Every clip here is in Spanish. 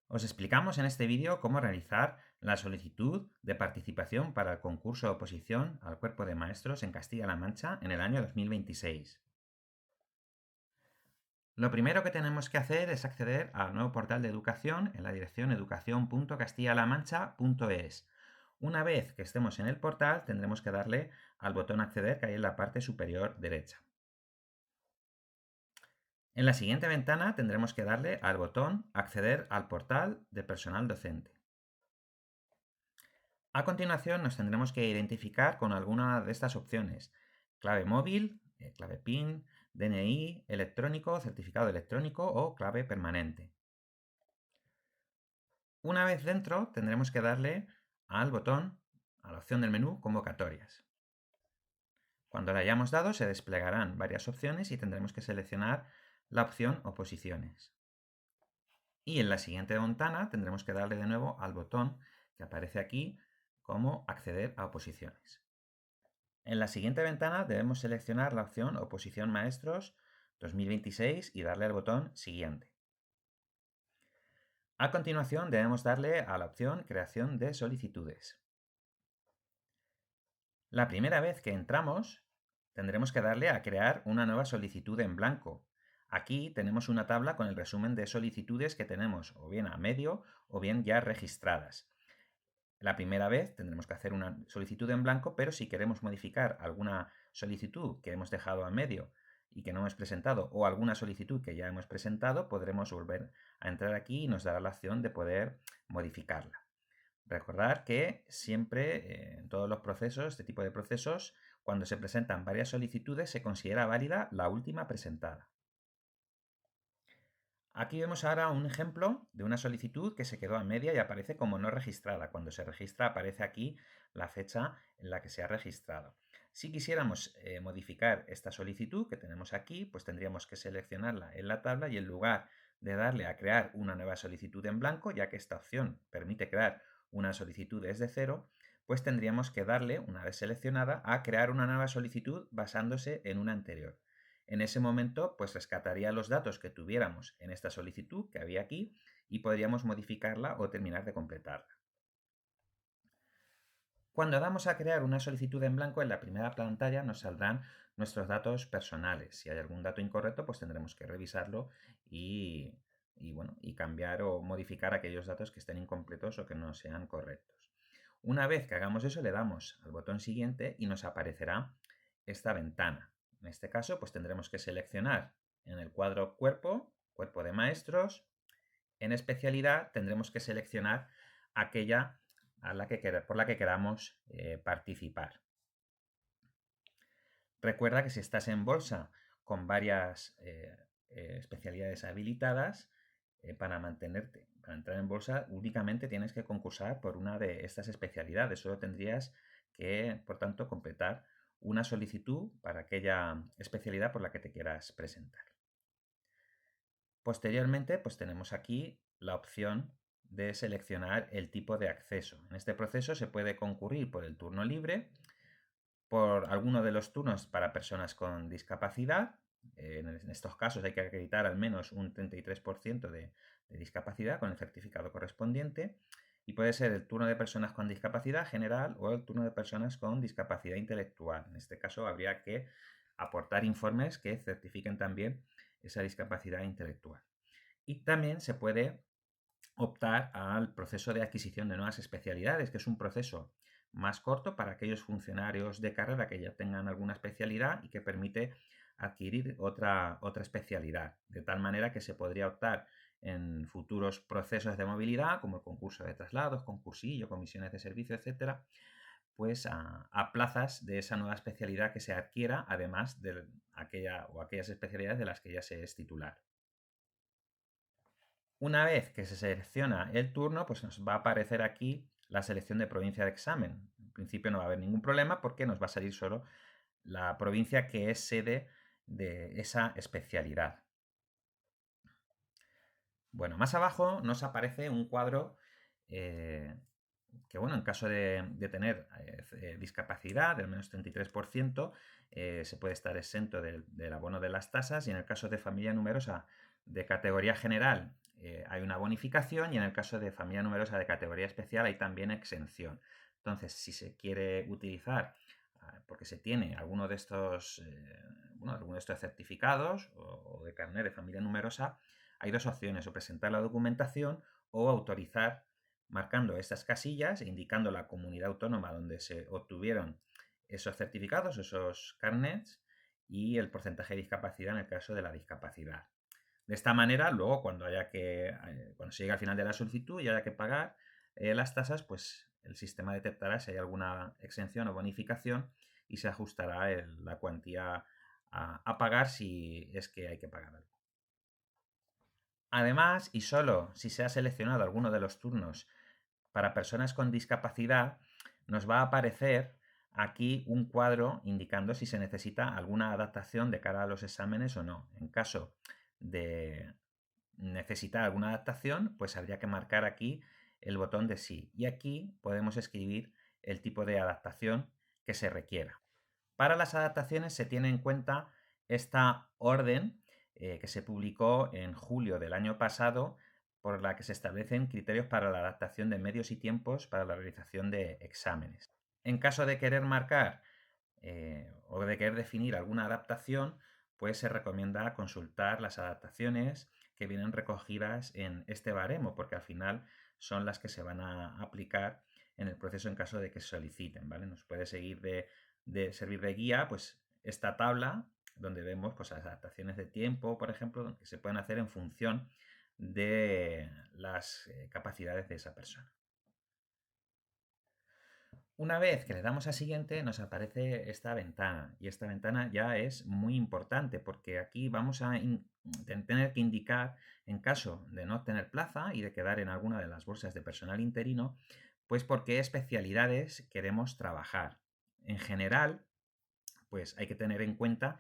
Os explicamos en este vídeo cómo realizar la solicitud de participación para el concurso de oposición al Cuerpo de Maestros en Castilla-La Mancha en el año 2026. Lo primero que tenemos que hacer es acceder al nuevo portal de educación en la dirección educación.castillalamancha.es. Una vez que estemos en el portal, tendremos que darle al botón acceder que hay en la parte superior derecha. En la siguiente ventana tendremos que darle al botón acceder al portal de personal docente. A continuación nos tendremos que identificar con alguna de estas opciones: clave móvil, clave PIN, DNI electrónico, certificado electrónico o clave permanente. Una vez dentro tendremos que darle al botón, a la opción del menú Convocatorias. Cuando le hayamos dado se desplegarán varias opciones y tendremos que seleccionar la opción Oposiciones. Y en la siguiente ventana tendremos que darle de nuevo al botón que aparece aquí como Acceder a oposiciones. En la siguiente ventana debemos seleccionar la opción Oposición Maestros 2026 y darle al botón Siguiente. A continuación debemos darle a la opción Creación de solicitudes. La primera vez que entramos tendremos que darle a crear una nueva solicitud en blanco. Aquí tenemos una tabla con el resumen de solicitudes que tenemos o bien a medio o bien ya registradas. La primera vez tendremos que hacer una solicitud en blanco, pero si queremos modificar alguna solicitud que hemos dejado a medio y que no hemos presentado, o alguna solicitud que ya hemos presentado, podremos volver a entrar aquí y nos dará la opción de poder modificarla. Recordar que siempre en todos los procesos, este tipo de procesos, cuando se presentan varias solicitudes, se considera válida la última presentada. Aquí vemos ahora un ejemplo de una solicitud que se quedó a media y aparece como no registrada. Cuando se registra aparece aquí la fecha en la que se ha registrado. Si quisiéramos modificar esta solicitud que tenemos aquí, pues tendríamos que seleccionarla en la tabla y en lugar de darle a crear una nueva solicitud en blanco, ya que esta opción permite crear una solicitud desde cero, pues tendríamos que darle, una vez seleccionada, a crear una nueva solicitud basándose en una anterior. En ese momento, pues rescataría los datos que tuviéramos en esta solicitud que había aquí y podríamos modificarla o terminar de completarla. Cuando damos a crear una solicitud en blanco, en la primera pantalla nos saldrán nuestros datos personales. Si hay algún dato incorrecto, pues tendremos que revisarlo y cambiar o modificar aquellos datos que estén incompletos o que no sean correctos. Una vez que hagamos eso, le damos al botón siguiente y nos aparecerá esta ventana. En este caso, pues tendremos que seleccionar en el cuadro cuerpo, cuerpo de maestros. En especialidad tendremos que seleccionar aquella por la que queramos participar. Recuerda que si estás en bolsa con varias especialidades habilitadas, para entrar en bolsa únicamente tienes que concursar por una de estas especialidades. Solo tendrías que, por tanto, completar una solicitud para aquella especialidad por la que te quieras presentar. Posteriormente, pues tenemos aquí la opción de seleccionar el tipo de acceso. En este proceso se puede concurrir por el turno libre, por alguno de los turnos para personas con discapacidad. En estos casos hay que acreditar al menos un 33% de discapacidad con el certificado correspondiente. Y puede ser el turno de personas con discapacidad general o el turno de personas con discapacidad intelectual. En este caso habría que aportar informes que certifiquen también esa discapacidad intelectual. Y también se puede optar al proceso de adquisición de nuevas especialidades, que es un proceso más corto para aquellos funcionarios de carrera que ya tengan alguna especialidad y que permite adquirir otra especialidad, de tal manera que se podría optar en futuros procesos de movilidad, como el concurso de traslados, concursillo, comisiones de servicio, etcétera, pues a plazas de esa nueva especialidad que se adquiera, además de aquellas especialidades de las que ya se es titular. Una vez que se selecciona el turno, pues nos va a aparecer aquí la selección de provincia de examen. En principio no va a haber ningún problema porque nos va a salir solo la provincia que es sede de esa especialidad. Bueno, más abajo nos aparece un cuadro que, bueno, en caso de tener discapacidad del menos 33%, se puede estar exento del abono de las tasas, y en el caso de familia numerosa de categoría general hay una bonificación, y en el caso de familia numerosa de categoría especial hay también exención. Entonces, si se quiere utilizar, porque se tiene alguno de estos, alguno de estos certificados o de carnet de familia numerosa, hay dos opciones: o presentar la documentación o autorizar marcando estas casillas e indicando la comunidad autónoma donde se obtuvieron esos certificados, esos carnets, y el porcentaje de discapacidad en el caso de la discapacidad. De esta manera, luego cuando cuando se llegue al final de la solicitud y haya que pagar las tasas, pues el sistema detectará si hay alguna exención o bonificación y se ajustará la cuantía a pagar, si es que hay que pagar algo. Además, y solo si se ha seleccionado alguno de los turnos para personas con discapacidad, nos va a aparecer aquí un cuadro indicando si se necesita alguna adaptación de cara a los exámenes o no. En caso de necesitar alguna adaptación, pues habría que marcar aquí el botón de sí. Y aquí podemos escribir el tipo de adaptación que se requiera. Para las adaptaciones se tiene en cuenta esta orden que se publicó en julio del año pasado, por la que se establecen criterios para la adaptación de medios y tiempos para la realización de exámenes. En caso de querer marcar o de querer definir alguna adaptación, pues se recomienda consultar las adaptaciones que vienen recogidas en este baremo, porque al final son las que se van a aplicar en el proceso en caso de que se soliciten, ¿vale? Nos puede servir de guía, pues esta tabla donde vemos pues las adaptaciones de tiempo, por ejemplo, que se pueden hacer en función de las capacidades de esa persona. Una vez que le damos a siguiente, nos aparece esta ventana, y esta ventana ya es muy importante porque aquí vamos a tener que indicar, en caso de no tener plaza y de quedar en alguna de las bolsas de personal interino, pues por qué especialidades queremos trabajar. En general, pues hay que tener en cuenta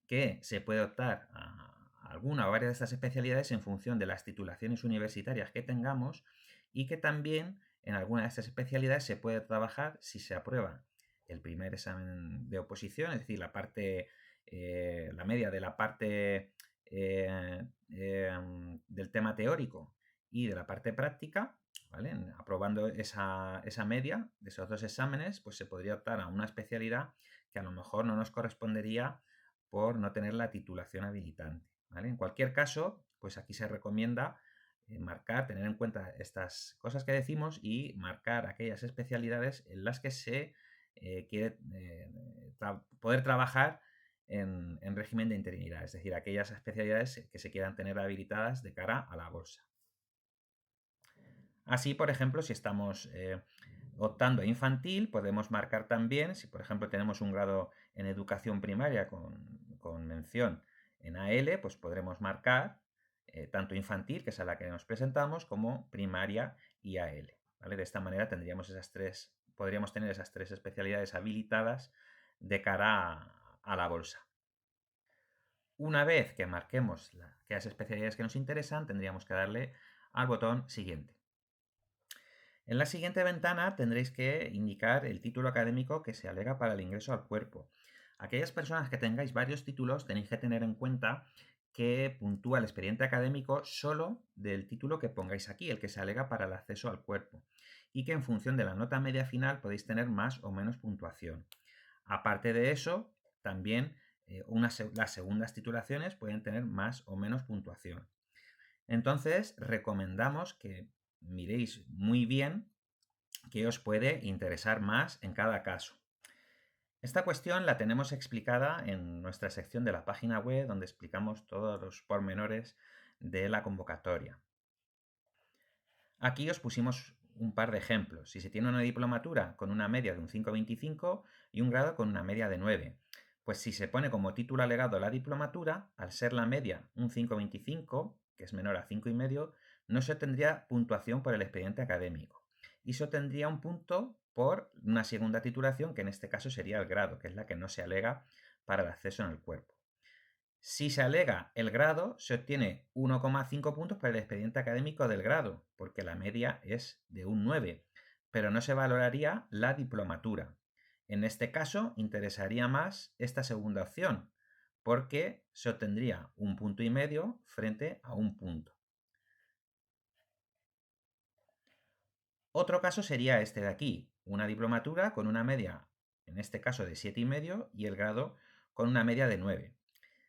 que se puede optar a alguna o varias de estas especialidades en función de las titulaciones universitarias que tengamos, y que también en alguna de estas especialidades se puede trabajar si se aprueba el primer examen de oposición, es decir, la media de la parte del tema teórico y de la parte práctica, ¿vale? Aprobando esa media de esos dos exámenes, pues se podría optar a una especialidad que a lo mejor no nos correspondería por no tener la titulación habilitante, ¿vale? En cualquier caso, pues aquí se recomienda tener en cuenta estas cosas que decimos y marcar aquellas especialidades en las que se quiere poder trabajar en régimen de interinidad, es decir, aquellas especialidades que se quieran tener habilitadas de cara a la bolsa. Así, por ejemplo, si estamos optando a infantil, podemos marcar también, si por ejemplo tenemos un grado en educación primaria con mención en AL, pues podremos marcar tanto infantil, que es a la que nos presentamos, como primaria y AL, ¿vale? De esta manera podríamos tener esas tres especialidades habilitadas de cara a la bolsa. Una vez que marquemos aquellas especialidades que nos interesan, tendríamos que darle al botón siguiente. En la siguiente ventana tendréis que indicar el título académico que se alega para el ingreso al cuerpo. Aquellas personas que tengáis varios títulos tenéis que tener en cuenta que puntúa el expediente académico solo del título que pongáis aquí, el que se alega para el acceso al cuerpo, y que en función de la nota media final podéis tener más o menos puntuación. Aparte de eso, también las segundas titulaciones pueden tener más o menos puntuación. Entonces, recomendamos que miréis muy bien qué os puede interesar más en cada caso. Esta cuestión la tenemos explicada en nuestra sección de la página web, donde explicamos todos los pormenores de la convocatoria. Aquí os pusimos un par de ejemplos. Si se tiene una diplomatura con una media de un 5,25 y un grado con una media de 9, pues si se pone como título alegado la diplomatura, al ser la media un 5,25, que es menor a 5,5, no se obtendría puntuación por el expediente académico, y se obtendría un punto por una segunda titulación, que en este caso sería el grado, que es la que no se alega para el acceso en el cuerpo. Si se alega el grado, se obtiene 1,5 puntos por el expediente académico del grado, porque la media es de un 9, pero no se valoraría la diplomatura. En este caso, interesaría más esta segunda opción, porque se obtendría 1,5 puntos frente a 1 punto. Otro caso sería este de aquí, una diplomatura con una media, en este caso de 7,5, y el grado con una media de 9.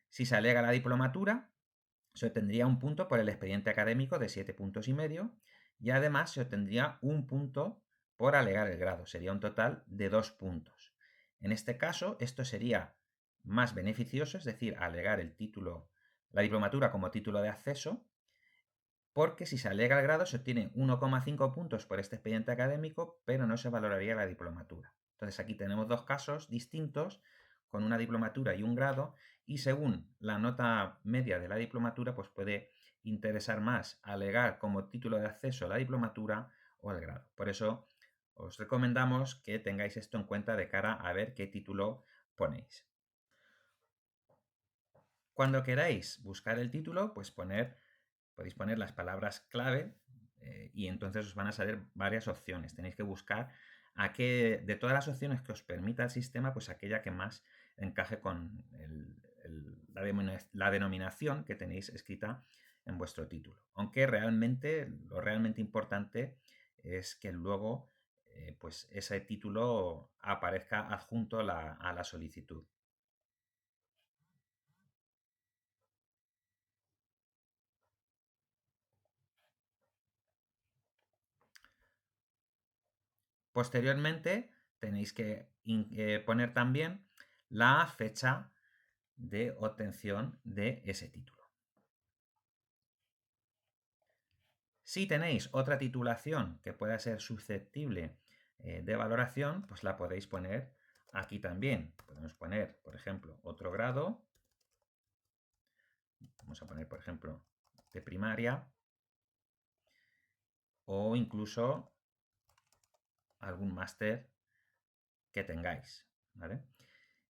Si se alega la diplomatura, se obtendría un punto por el expediente académico de 7,5 puntos y además se obtendría un punto por alegar el grado. Sería un total de 2 puntos. En este caso, esto sería más beneficioso, es decir, alegar el título, la diplomatura como título de acceso, porque si se alega el grado se obtienen 1,5 puntos por este expediente académico, pero no se valoraría la diplomatura. Entonces aquí tenemos dos casos distintos, con una diplomatura y un grado, y según la nota media de la diplomatura, pues puede interesar más alegar como título de acceso la diplomatura o el grado. Por eso os recomendamos que tengáis esto en cuenta de cara a ver qué título ponéis. Cuando queráis buscar el título, pues podéis poner las palabras clave y entonces os van a salir varias opciones. Tenéis que buscar de todas las opciones que os permita el sistema, pues aquella que más encaje con la denominación que tenéis escrita en vuestro título. Aunque lo realmente importante es que luego pues ese título aparezca adjunto a la solicitud. Posteriormente tenéis que poner también la fecha de obtención de ese título. Si tenéis otra titulación que pueda ser susceptible de valoración, pues la podéis poner aquí también. Podemos poner, por ejemplo, otro grado. Vamos a poner, por ejemplo, de primaria o incluso algún máster que tengáis. ¿Vale?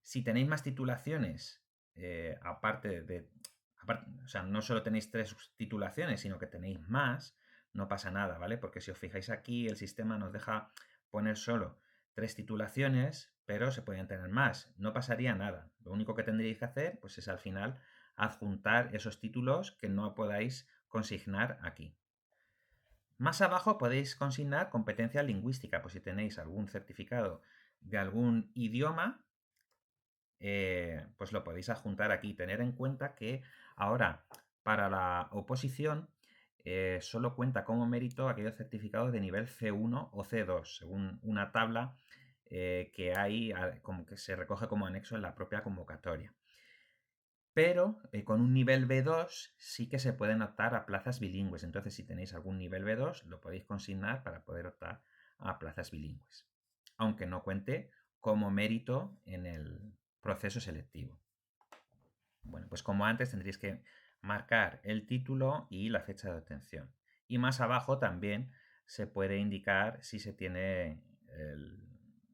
Si tenéis más titulaciones, o sea, no solo tenéis 3 titulaciones, sino que tenéis más, no pasa nada, ¿vale? Porque si os fijáis aquí, el sistema nos deja poner solo 3 titulaciones, pero se pueden tener más. No pasaría nada. Lo único que tendríais que hacer, pues es al final adjuntar esos títulos que no podáis consignar aquí. Más abajo podéis consignar competencia lingüística, pues si tenéis algún certificado de algún idioma, pues lo podéis adjuntar aquí. Tener en cuenta que ahora para la oposición solo cuenta como mérito aquellos certificados de nivel C1 o C2, según una tabla que hay, como que se recoge como anexo en la propia convocatoria. Pero con un nivel B2 sí que se pueden optar a plazas bilingües. Entonces, si tenéis algún nivel B2, lo podéis consignar para poder optar a plazas bilingües. Aunque no cuente como mérito en el proceso selectivo. Bueno, pues como antes tendréis que marcar el título y la fecha de obtención. Y más abajo también se puede indicar si se tiene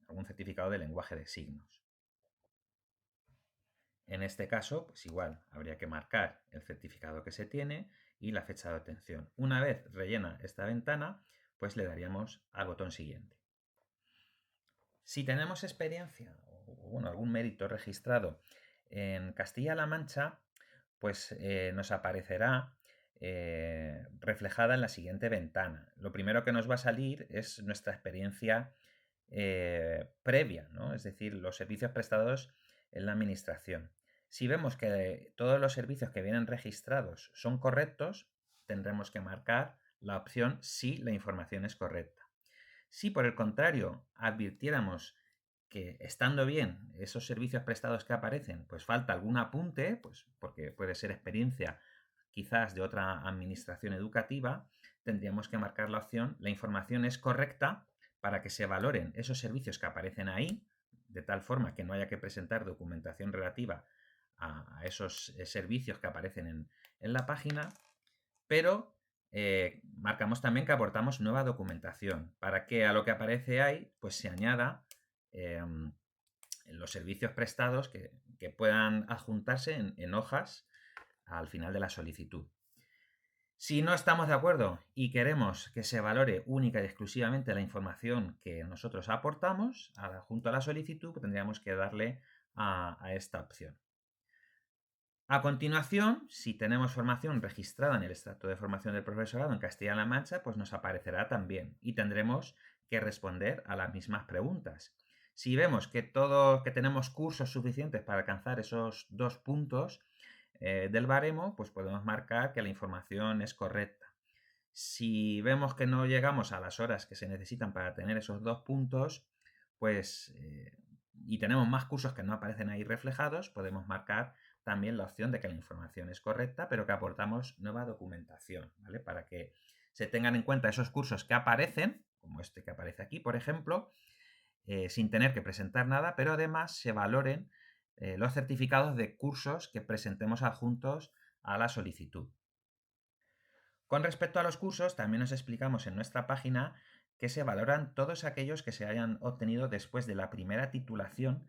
algún certificado de lenguaje de signos. En este caso, pues igual, habría que marcar el certificado que se tiene y la fecha de obtención. Una vez rellena esta ventana, pues le daríamos al botón siguiente. Si tenemos experiencia o bueno, algún mérito registrado en Castilla-La Mancha, pues nos aparecerá reflejada en la siguiente ventana. Lo primero que nos va a salir es nuestra experiencia previa, ¿no? Es decir, los servicios prestados en la administración. Si vemos que todos los servicios que vienen registrados son correctos, tendremos que marcar la opción si la información es correcta. Si por el contrario advirtiéramos que estando bien esos servicios prestados que aparecen, pues falta algún apunte, pues porque puede ser experiencia quizás de otra administración educativa, tendríamos que marcar la opción la información es correcta para que se valoren esos servicios que aparecen ahí, de tal forma que no haya que presentar documentación relativa a esos servicios que aparecen en la página, pero marcamos también que aportamos nueva documentación para que a lo que aparece ahí pues se añada los servicios prestados que puedan adjuntarse en hojas al final de la solicitud. Si no estamos de acuerdo y queremos que se valore única y exclusivamente la información que nosotros aportamos junto a la solicitud, tendríamos que darle a esta opción. A continuación, si tenemos formación registrada en el extracto de formación del profesorado en Castilla-La Mancha, pues nos aparecerá también y tendremos que responder a las mismas preguntas. Si vemos que tenemos cursos suficientes para alcanzar esos 2 puntos del baremo, pues podemos marcar que la información es correcta. Si vemos que no llegamos a las horas que se necesitan para tener esos 2 puntos, pues y tenemos más cursos que no aparecen ahí reflejados, podemos marcar también la opción de que la información es correcta, pero que aportamos nueva documentación, ¿vale? Para que se tengan en cuenta esos cursos que aparecen, como este que aparece aquí, por ejemplo, sin tener que presentar nada, pero además se valoren los certificados de cursos que presentemos adjuntos a la solicitud. Con respecto a los cursos, también nos explicamos en nuestra página que se valoran todos aquellos que se hayan obtenido después de la primera titulación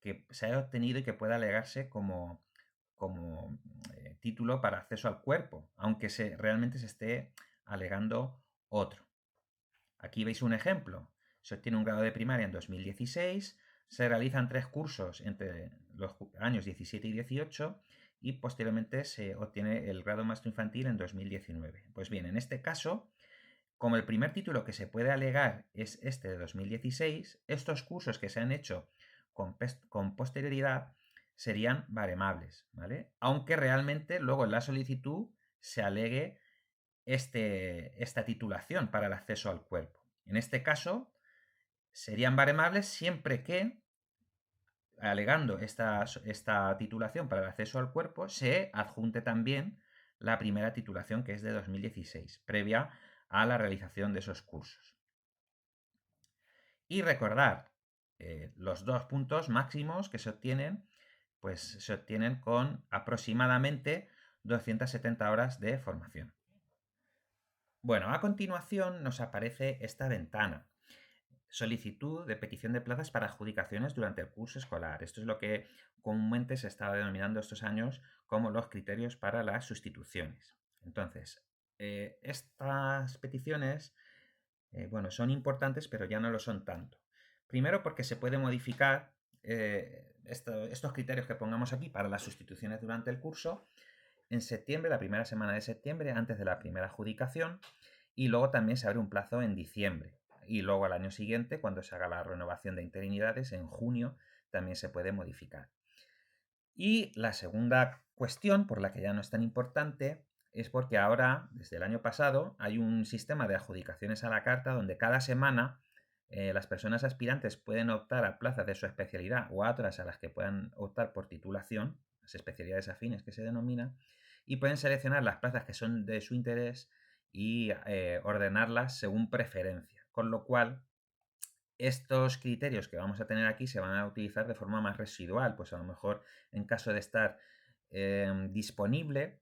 que se haya obtenido y que pueda alegarse como título para acceso al cuerpo, aunque realmente se esté alegando otro. Aquí veis un ejemplo. Se obtiene un grado de primaria en 2016, se realizan 3 cursos entre los años 17 y 18 y posteriormente se obtiene el grado maestro infantil en 2019. Pues bien, en este caso, como el primer título que se puede alegar es este de 2016, estos cursos que se han hecho con posterioridad serían baremables, ¿vale? Aunque realmente luego en la solicitud se alegue esta titulación para el acceso al cuerpo. En este caso, serían baremables siempre que, alegando esta titulación para el acceso al cuerpo, se adjunte también la primera titulación, que es de 2016, previa a la realización de esos cursos. Y recordar, los 2 puntos máximos que se obtienen, pues se obtienen con aproximadamente 270 horas de formación. Bueno, a continuación nos aparece esta ventana. Solicitud de petición de plazas para adjudicaciones durante el curso escolar. Esto es lo que comúnmente se estaba denominando estos años como los criterios para las sustituciones. Entonces, estas peticiones, bueno, son importantes, pero ya no lo son tanto. Primero porque se puede modificar estos criterios que pongamos aquí para las sustituciones durante el curso en septiembre, la primera semana de septiembre, antes de la primera adjudicación, y luego también se abre un plazo en diciembre. Y luego al año siguiente, cuando se haga la renovación de interinidades, en junio, también se puede modificar. Y la segunda cuestión, por la que ya no es tan importante, es porque ahora, desde el año pasado, hay un sistema de adjudicaciones a la carta donde cada semana las personas aspirantes pueden optar a plazas de su especialidad o a otras a las que puedan optar por titulación, las especialidades afines que se denominan, y pueden seleccionar las plazas que son de su interés y ordenarlas según preferencia. Con lo cual, estos criterios que vamos a tener aquí se van a utilizar de forma más residual, pues a lo mejor en caso de estar disponible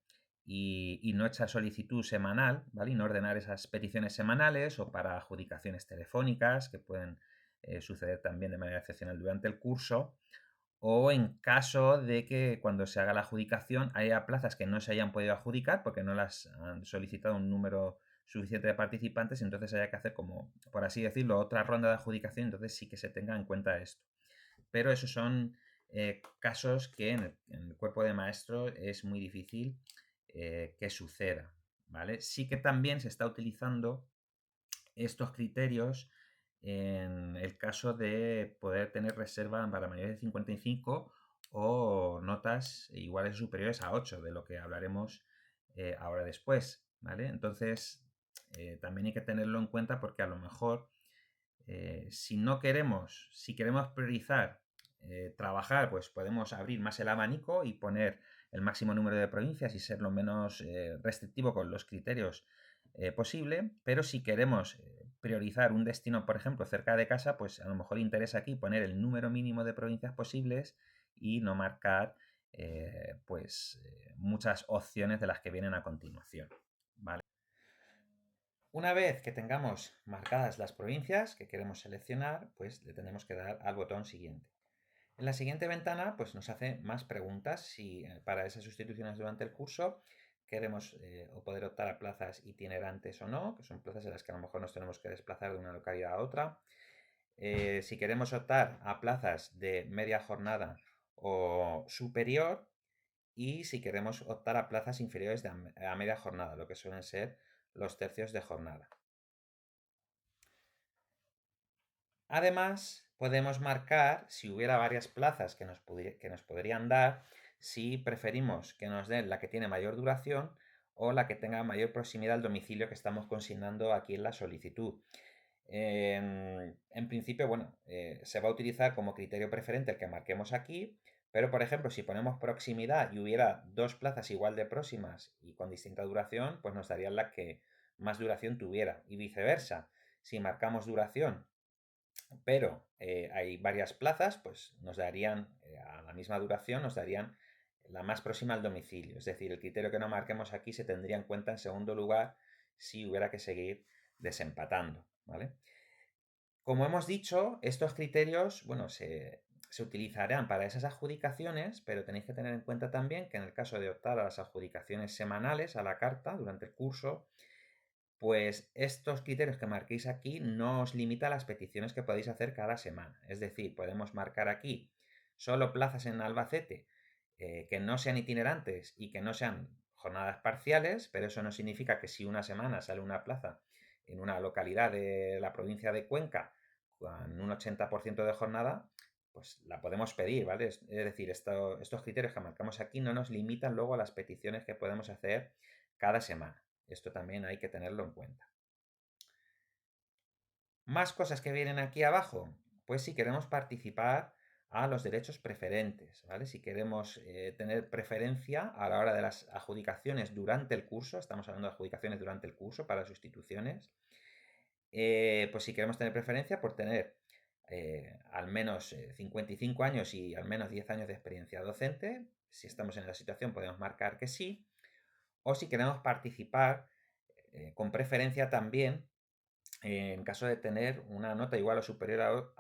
y no echar solicitud semanal, ¿vale? Y no ordenar esas peticiones semanales o para adjudicaciones telefónicas que pueden suceder también de manera excepcional durante el curso, o en caso de que cuando se haga la adjudicación haya plazas que no se hayan podido adjudicar porque no las han solicitado un número suficiente de participantes, entonces haya que hacer como, por así decirlo, otra ronda de adjudicación, entonces sí que se tenga en cuenta esto. Pero esos son casos que en el cuerpo de maestro es muy difícil que suceda, ¿vale? Sí que también se está utilizando estos criterios en el caso de poder tener reserva para mayores de 55 o notas iguales o superiores a 8, de lo que hablaremos ahora después, ¿vale? Entonces, también hay que tenerlo en cuenta porque a lo mejor, si queremos priorizar trabajar, pues podemos abrir más el abanico y poner el máximo número de provincias y ser lo menos restrictivo con los criterios posible, pero si queremos priorizar un destino, por ejemplo, cerca de casa, pues a lo mejor interesa aquí poner el número mínimo de provincias posibles y no marcar muchas opciones de las que vienen a continuación, ¿vale? Una vez que tengamos marcadas las provincias que queremos seleccionar, pues le tenemos que dar al botón siguiente. En la siguiente ventana, pues nos hace más preguntas si para esas sustituciones durante el curso queremos o poder optar a plazas itinerantes o no, que son plazas en las que a lo mejor nos tenemos que desplazar de una localidad a otra. Si queremos optar a plazas de media jornada o superior y si queremos optar a plazas inferiores a media jornada, lo que suelen ser los tercios de jornada. Además, podemos marcar, si hubiera varias plazas que nos podrían dar, si preferimos que nos den la que tiene mayor duración o la que tenga mayor proximidad al domicilio que estamos consignando aquí en la solicitud. En principio, bueno, se va a utilizar como criterio preferente el que marquemos aquí, pero por ejemplo, si ponemos proximidad y hubiera dos plazas igual de próximas y con distinta duración, pues nos darían la que más duración tuviera y viceversa. Si marcamos duración pero hay varias plazas, pues nos darían, a la misma duración, nos darían la más próxima al domicilio. Es decir, el criterio que no marquemos aquí se tendría en cuenta en segundo lugar si hubiera que seguir desempatando, ¿vale? Como hemos dicho, estos criterios, bueno, se utilizarán para esas adjudicaciones, pero tenéis que tener en cuenta también que en el caso de optar a las adjudicaciones semanales a la carta durante el curso, pues estos criterios que marquéis aquí no os limita a las peticiones que podéis hacer cada semana. Es decir, podemos marcar aquí solo plazas en Albacete que no sean itinerantes y que no sean jornadas parciales, pero eso no significa que si una semana sale una plaza en una localidad de la provincia de Cuenca con un 80% de jornada, pues la podemos pedir, ¿vale? Es decir, estos criterios que marcamos aquí no nos limitan luego a las peticiones que podemos hacer cada semana. Esto también hay que tenerlo en cuenta. Más cosas que vienen aquí abajo. Pues si queremos participar a los derechos preferentes, ¿vale? Si queremos tener preferencia a la hora de las adjudicaciones durante el curso, estamos hablando de adjudicaciones durante el curso para sustituciones, pues si queremos tener preferencia por tener al menos 55 años y al menos 10 años de experiencia docente, si estamos en la situación podemos marcar que sí, o si queremos participar con preferencia también en caso de tener una nota igual o superior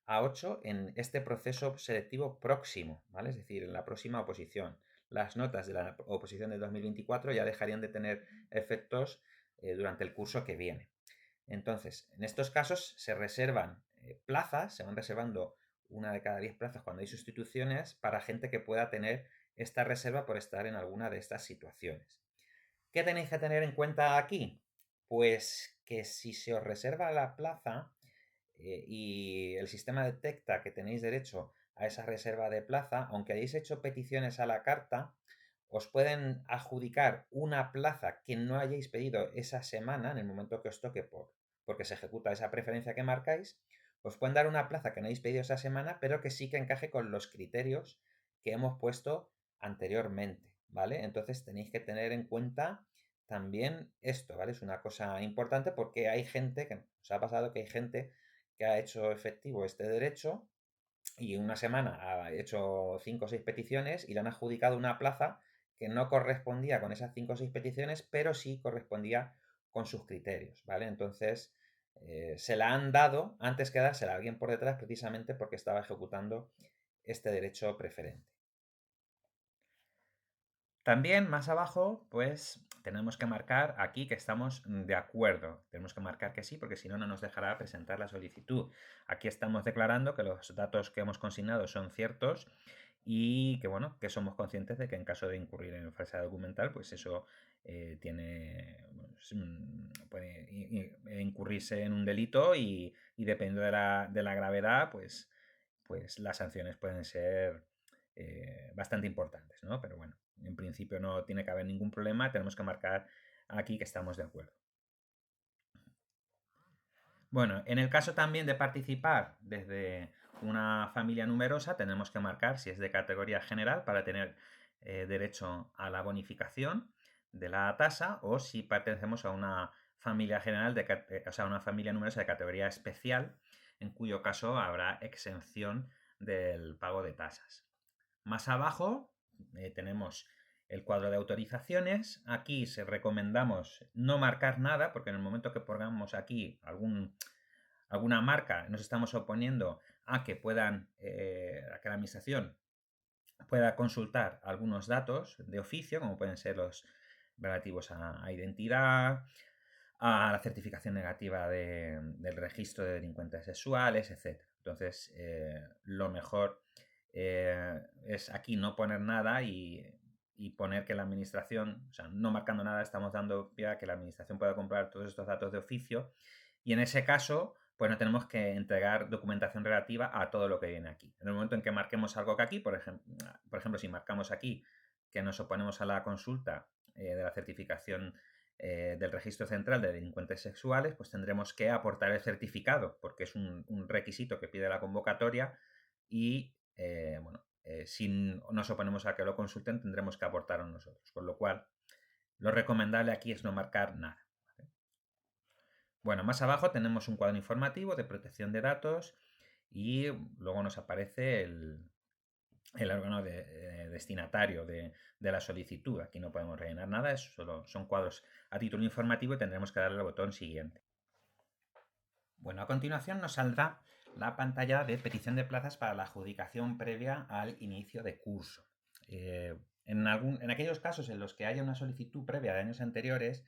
a 8 en este proceso selectivo próximo, ¿vale? Es decir, en la próxima oposición. Las notas de la oposición de 2024 ya dejarían de tener efectos durante el curso que viene. Entonces, en estos casos se reservan plazas, se van reservando una de cada 10 plazas cuando hay sustituciones para gente que pueda tener esta reserva por estar en alguna de estas situaciones. ¿Qué tenéis que tener en cuenta aquí? Pues que si se os reserva la plaza y el sistema detecta que tenéis derecho a esa reserva de plaza, aunque hayáis hecho peticiones a la carta, os pueden adjudicar una plaza que no hayáis pedido esa semana, en el momento que os toque porque se ejecuta esa preferencia que marcáis, os pueden dar una plaza que no hayáis pedido esa semana, pero que sí que encaje con los criterios que hemos puesto anteriormente, ¿vale? Entonces tenéis que tener en cuenta también esto, ¿vale? Es una cosa importante porque hay gente que os ha pasado que hay gente que ha hecho efectivo este derecho y en una semana ha hecho 5 o 6 peticiones y le han adjudicado una plaza que no correspondía con esas 5 o 6 peticiones, pero sí correspondía con sus criterios, ¿vale? Entonces, se la han dado antes que dársela a alguien por detrás precisamente porque estaba ejecutando este derecho preferente. También más abajo, pues tenemos que marcar aquí que estamos de acuerdo. Tenemos que marcar que sí, porque si no, no nos dejará presentar la solicitud. Aquí estamos declarando que los datos que hemos consignado son ciertos y que, bueno, que somos conscientes de que en caso de incurrir en falsedad documental, pues eso puede incurrirse en un delito y dependiendo de la gravedad, pues las sanciones pueden ser bastante importantes, ¿no? Pero bueno, en principio no tiene que haber ningún problema, tenemos que marcar aquí que estamos de acuerdo. Bueno, en el caso también de participar desde una familia numerosa, tenemos que marcar si es de categoría general para tener derecho a la bonificación de la tasa o si pertenecemos a una familia general, o sea, una familia numerosa de categoría especial, en cuyo caso habrá exención del pago de tasas. Más abajo tenemos el cuadro de autorizaciones. Aquí se recomendamos no marcar nada, porque en el momento que pongamos aquí alguna marca, nos estamos oponiendo a que a que la administración pueda consultar algunos datos de oficio, como pueden ser los relativos a identidad, a la certificación negativa del registro de delincuentes sexuales, etc. Entonces, lo mejor es aquí no poner nada y poner que la administración, o sea, no marcando nada, estamos dando pie a que la administración pueda comprar todos estos datos de oficio y en ese caso, pues no tenemos que entregar documentación relativa a todo lo que viene aquí. En el momento en que marquemos algo que aquí, por ejemplo, si marcamos aquí que nos oponemos a la consulta de la certificación del registro central de delincuentes sexuales, pues tendremos que aportar el certificado, porque es un requisito que pide la convocatoria y, bueno, si nos oponemos a que lo consulten, tendremos que aportarlo nosotros. Con lo cual, lo recomendable aquí es no marcar nada. ¿Vale? Bueno, más abajo tenemos un cuadro informativo de protección de datos y luego nos aparece el órgano destinatario de la solicitud. Aquí no podemos rellenar nada, solo son cuadros a título informativo y tendremos que darle al botón siguiente. Bueno, a continuación nos saldrá la pantalla de petición de plazas para la adjudicación previa al inicio de curso. En aquellos casos en los que haya una solicitud previa de años anteriores,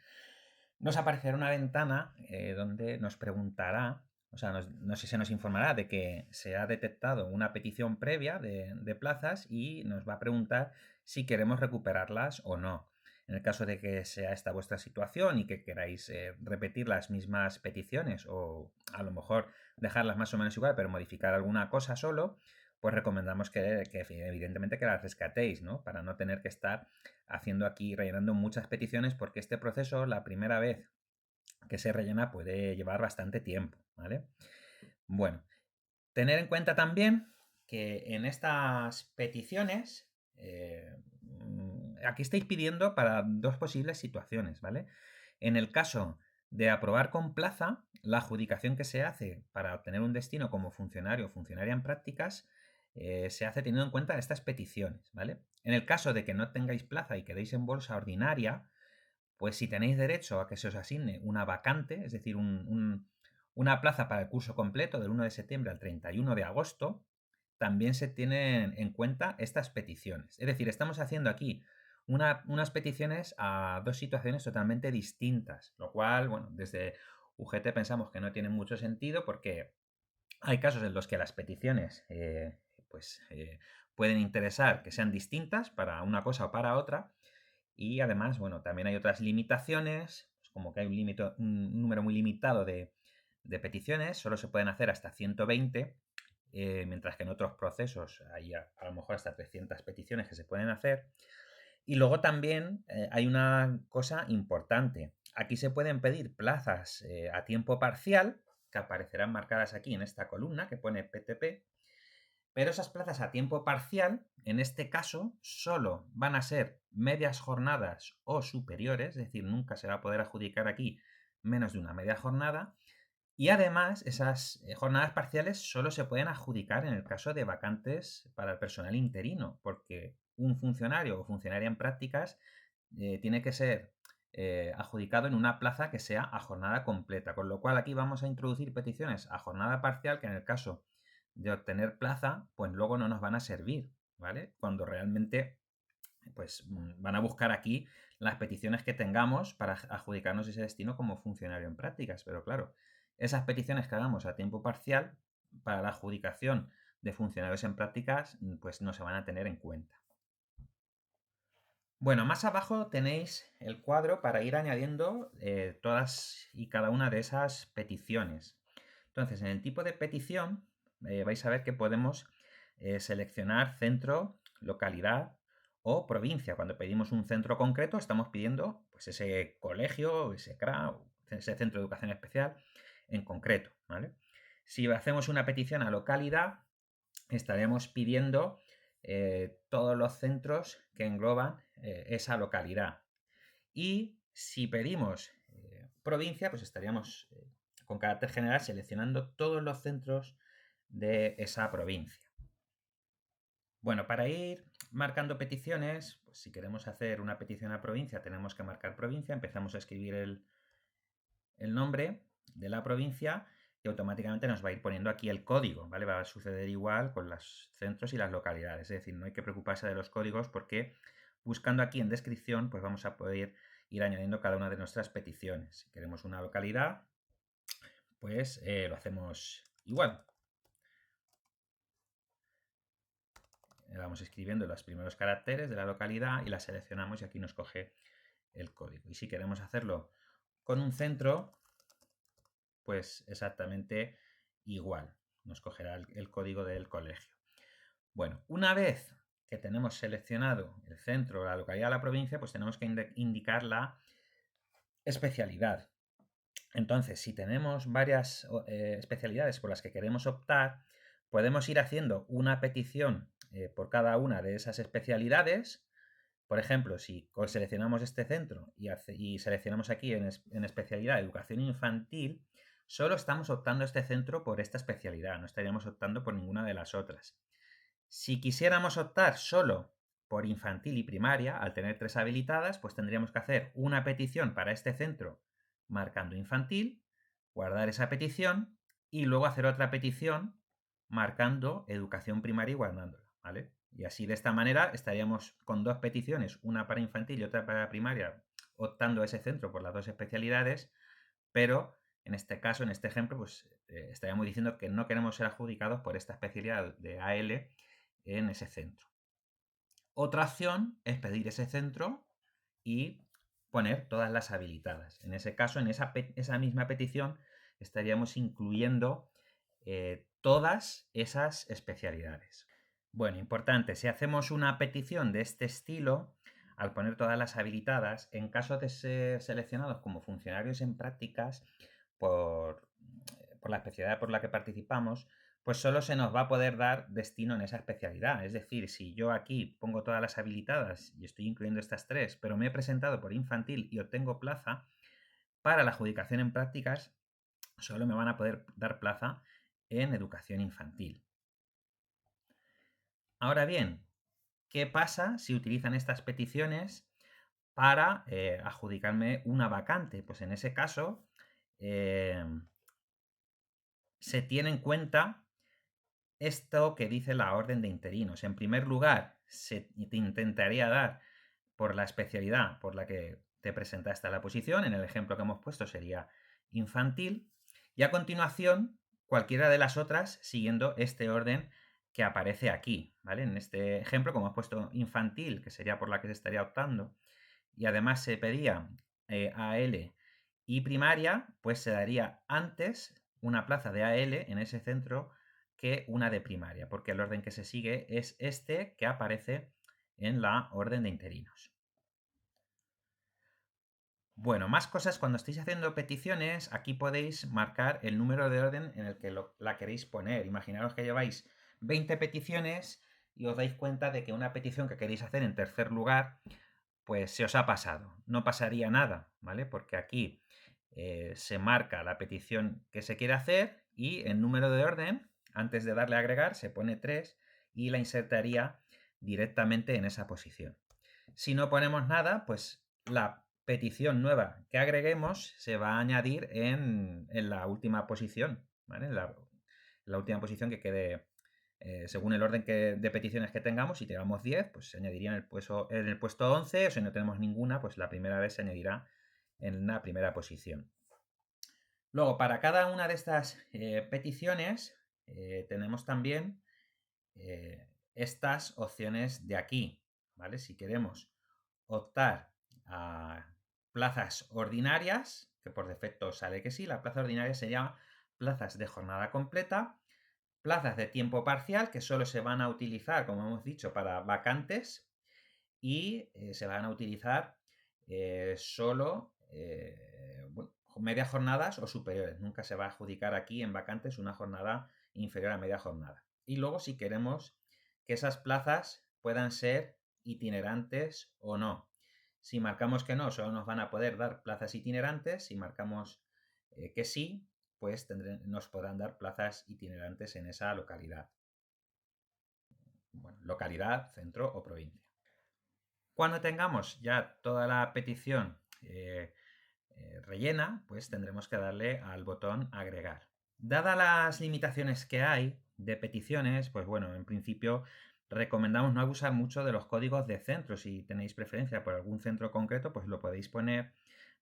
nos aparecerá una ventana donde nos preguntará, o sea, no sé, se nos informará de que se ha detectado una petición previa de plazas y nos va a preguntar si queremos recuperarlas o no. En el caso de que sea esta vuestra situación y que queráis repetir las mismas peticiones o a lo mejor dejarlas más o menos igual, pero modificar alguna cosa solo, pues recomendamos que evidentemente que las rescatéis, ¿no? Para no tener que estar haciendo aquí, rellenando muchas peticiones, porque este proceso, la primera vez que se rellena, puede llevar bastante tiempo, ¿vale? Bueno, tener en cuenta también que en estas peticiones, aquí estáis pidiendo para dos posibles situaciones, ¿vale? En el caso de aprobar con plaza, la adjudicación que se hace para obtener un destino como funcionario o funcionaria en prácticas se hace teniendo en cuenta estas peticiones, ¿vale? En el caso de que no tengáis plaza y quedéis en bolsa ordinaria, pues si tenéis derecho a que se os asigne una vacante, es decir, una plaza para el curso completo del 1 de septiembre al 31 de agosto, también se tienen en cuenta estas peticiones. Es decir, estamos haciendo aquí unas peticiones a dos situaciones totalmente distintas, lo cual, bueno, desde UGT pensamos que no tiene mucho sentido porque hay casos en los que las peticiones pueden interesar que sean distintas para una cosa o para otra y además, bueno, también hay otras limitaciones, pues como que hay un número muy limitado de peticiones, solo se pueden hacer hasta 120, mientras que en otros procesos hay a lo mejor hasta 300 peticiones que se pueden hacer. Y luego también hay una cosa importante. Aquí se pueden pedir plazas a tiempo parcial, que aparecerán marcadas aquí en esta columna que pone PTP, pero esas plazas a tiempo parcial, en este caso, solo van a ser medias jornadas o superiores, es decir, nunca se va a poder adjudicar aquí menos de una media jornada. Y además, esas jornadas parciales solo se pueden adjudicar en el caso de vacantes para el personal interino, porque un funcionario o funcionaria en prácticas tiene que ser adjudicado en una plaza que sea a jornada completa. Con lo cual aquí vamos a introducir peticiones a jornada parcial que en el caso de obtener plaza, pues luego no nos van a servir, ¿vale? Cuando realmente pues van a buscar aquí las peticiones que tengamos para adjudicarnos ese destino como funcionario en prácticas. Pero claro, esas peticiones que hagamos a tiempo parcial para la adjudicación de funcionarios en prácticas, pues no se van a tener en cuenta. Bueno, más abajo tenéis el cuadro para ir añadiendo todas y cada una de esas peticiones. Entonces, en el tipo de petición vais a ver que podemos seleccionar centro, localidad o provincia. Cuando pedimos un centro concreto, estamos pidiendo pues, ese colegio, ese CRA, ese centro de educación especial en concreto, ¿vale? Si hacemos una petición a localidad, estaremos pidiendo todos los centros que engloban esa localidad. Y si pedimos provincia, pues estaríamos con carácter general seleccionando todos los centros de esa provincia. Bueno, para ir marcando peticiones, pues si queremos hacer una petición a provincia, tenemos que marcar provincia, empezamos a escribir el nombre de la provincia y automáticamente nos va a ir poniendo aquí el código, ¿vale? Va a suceder igual con los centros y las localidades, es decir, no hay que preocuparse de los códigos porque buscando aquí en descripción, pues vamos a poder ir añadiendo cada una de nuestras peticiones. Si queremos una localidad, pues lo hacemos igual. vamos escribiendo los primeros caracteres de la localidad y la seleccionamos y aquí nos coge el código. Y si queremos hacerlo con un centro, pues exactamente igual. Nos cogerá el código del colegio. Bueno, una vez que tenemos seleccionado el centro, la localidad, la provincia, pues tenemos que indicar la especialidad. Entonces, si tenemos varias especialidades por las que queremos optar, podemos ir haciendo una petición por cada una de esas especialidades. Por ejemplo, si seleccionamos este centro y seleccionamos aquí en especialidad educación infantil, solo estamos optando a este centro por esta especialidad, no estaríamos optando por ninguna de las otras. Si quisiéramos optar solo por infantil y primaria, al tener 3 habilitadas, pues tendríamos que hacer una petición para este centro marcando infantil, guardar esa petición y luego hacer otra petición marcando educación primaria y guardándola, ¿vale? Y así de esta manera estaríamos con 2 peticiones, una para infantil y otra para primaria, optando a ese centro por las 2 especialidades, pero en este caso, en este ejemplo, pues estaríamos diciendo que no queremos ser adjudicados por esta especialidad de AL en ese centro. Otra opción es pedir ese centro y poner todas las habilitadas. En ese caso, en esa misma petición, estaríamos incluyendo todas esas especialidades. Bueno, importante, si hacemos una petición de este estilo, al poner todas las habilitadas, en caso de ser seleccionados como funcionarios en prácticas por la especialidad por la que participamos, pues solo se nos va a poder dar destino en esa especialidad. Es decir, si yo aquí pongo todas las habilitadas y estoy incluyendo estas 3, pero me he presentado por infantil y obtengo plaza, para la adjudicación en prácticas solo me van a poder dar plaza en educación infantil. Ahora bien, ¿qué pasa si utilizan estas peticiones para adjudicarme una vacante? Pues en ese caso se tiene en cuenta esto que dice la orden de interinos. En primer lugar, te intentaría dar por la especialidad por la que te presentaste a la posición. En el ejemplo que hemos puesto sería infantil. Y a continuación, cualquiera de las otras siguiendo este orden que aparece aquí, ¿vale? En este ejemplo, como hemos puesto infantil, que sería por la que se estaría optando, y además se pedía AL y primaria, pues se daría antes una plaza de AL en ese centro que una de primaria, porque el orden que se sigue es este que aparece en la orden de interinos. Bueno, más cosas cuando estéis haciendo peticiones, aquí podéis marcar el número de orden en el que la queréis poner. Imaginaros que lleváis 20 peticiones y os dais cuenta de que una petición que queréis hacer en tercer lugar, pues se os ha pasado. No pasaría nada, ¿vale? Porque aquí se marca la petición que se quiere hacer y el número de orden, antes de darle a agregar, se pone 3 y la insertaría directamente en esa posición. Si no ponemos nada, pues la petición nueva que agreguemos se va a añadir en la última posición, ¿vale? La última posición que quede según el orden de peticiones que tengamos. Si tengamos 10, pues se añadiría en el puesto 11, o si no tenemos ninguna, pues la primera vez se añadirá en la primera posición. Luego, para cada una de estas peticiones, tenemos también estas opciones de aquí, ¿vale? Si queremos optar a plazas ordinarias, que por defecto sale que sí, la plaza ordinaria se llama plazas de jornada completa, plazas de tiempo parcial, que solo se van a utilizar, como hemos dicho, para vacantes y se van a utilizar solo medias jornadas o superiores. Nunca se va a adjudicar aquí en vacantes una jornada inferior a media jornada. Y luego si queremos que esas plazas puedan ser itinerantes o no. Si marcamos que no, solo nos van a poder dar plazas itinerantes. Si marcamos que sí, pues nos podrán dar plazas itinerantes en esa localidad. Bueno, localidad, centro o provincia. Cuando tengamos ya toda la petición rellena, pues tendremos que darle al botón agregar. Dadas las limitaciones que hay de peticiones, pues bueno, en principio recomendamos no abusar mucho de los códigos de centro. Si tenéis preferencia por algún centro concreto, pues lo podéis poner,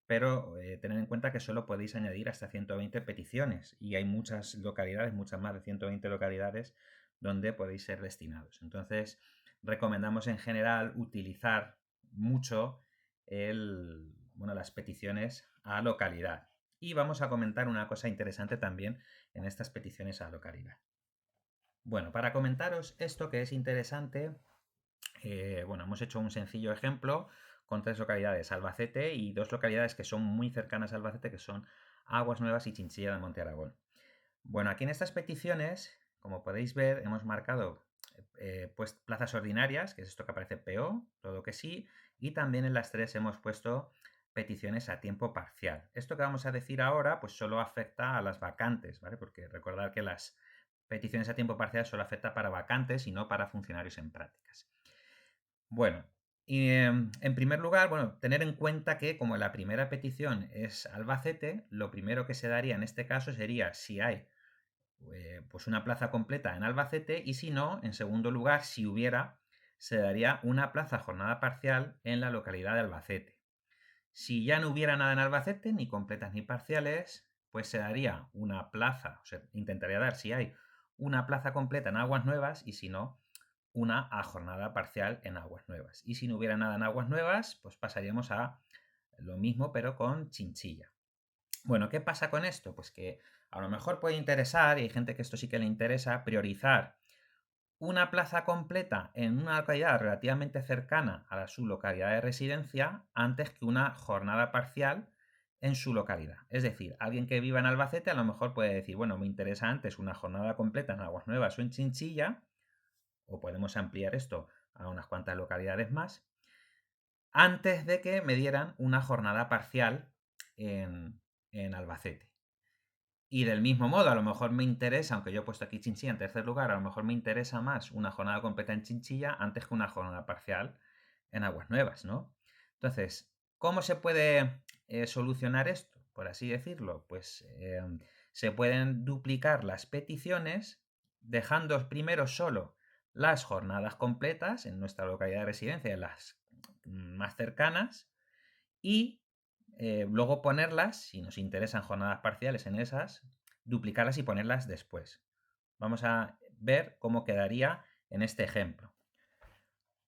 pero tened en cuenta que solo podéis añadir hasta 120 peticiones y hay muchas localidades, muchas más de 120 localidades donde podéis ser destinados. Entonces, recomendamos en general utilizar mucho las peticiones a localidad. Y vamos a comentar una cosa interesante también en estas peticiones a localidad. Bueno, para comentaros esto que es interesante, hemos hecho un sencillo ejemplo con 3 localidades, Albacete, y 2 localidades que son muy cercanas a Albacete, que son Aguas Nuevas y Chinchilla de Monte Aragón. Bueno, aquí en estas peticiones, como podéis ver, hemos marcado pues plazas ordinarias, que es esto que aparece PO, todo que sí, y también en las 3 hemos puesto peticiones a tiempo parcial. Esto que vamos a decir ahora, pues solo afecta a las vacantes, ¿vale? Porque recordad que las peticiones a tiempo parcial solo afecta para vacantes y no para funcionarios en prácticas. Bueno, y en primer lugar, tener en cuenta que como la primera petición es Albacete, lo primero que se daría en este caso sería si hay pues una plaza completa en Albacete y si no, en segundo lugar, si hubiera, se daría una plaza jornada parcial en la localidad de Albacete. Si ya no hubiera nada en Albacete, ni completas ni parciales, pues se daría una plaza, o sea, intentaría dar si hay una plaza completa en Aguas Nuevas y si no, una a jornada parcial en Aguas Nuevas. Y si no hubiera nada en Aguas Nuevas, pues pasaríamos a lo mismo pero con Chinchilla. Bueno, ¿qué pasa con esto? Pues que a lo mejor puede interesar, y hay gente que esto sí que le interesa, priorizar una plaza completa en una localidad relativamente cercana a su localidad de residencia antes que una jornada parcial en su localidad. Es decir, alguien que viva en Albacete a lo mejor puede decir, bueno, me interesa antes una jornada completa en Aguas Nuevas o en Chinchilla, o podemos ampliar esto a unas cuantas localidades más, antes de que me dieran una jornada parcial en Albacete. Y del mismo modo, a lo mejor me interesa, aunque yo he puesto aquí Chinchilla en tercer lugar, a lo mejor me interesa más una jornada completa en Chinchilla antes que una jornada parcial en Aguas Nuevas, ¿no? Entonces, ¿cómo se puede solucionar esto? Por así decirlo, pues se pueden duplicar las peticiones dejando primero solo las jornadas completas en nuestra localidad de residencia, en las más cercanas, y luego ponerlas, si nos interesan jornadas parciales en esas, duplicarlas y ponerlas después. Vamos a ver cómo quedaría en este ejemplo.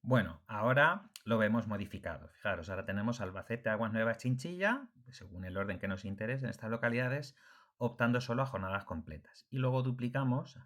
Bueno, ahora lo vemos modificado. Fijaros, ahora tenemos Albacete, Aguas Nuevas, Chinchilla, según el orden que nos interese en estas localidades, optando solo a jornadas completas. Y luego duplicamos